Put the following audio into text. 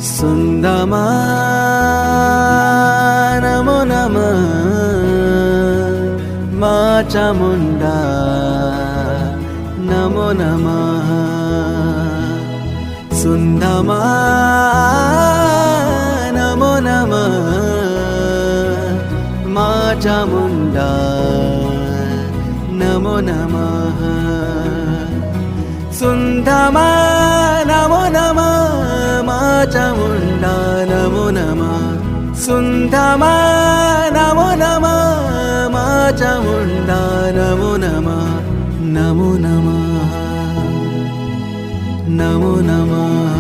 సుందమా నమో నమః మా చాముండా నమో నమః సుందమా నమో నమః మా చాముండా నమో నమః సుందమా నమో నమః మా చాముండా నమో నమః సుందమా నమో నమః మా చాముండా నమో నమః నమో నమః నమో నమః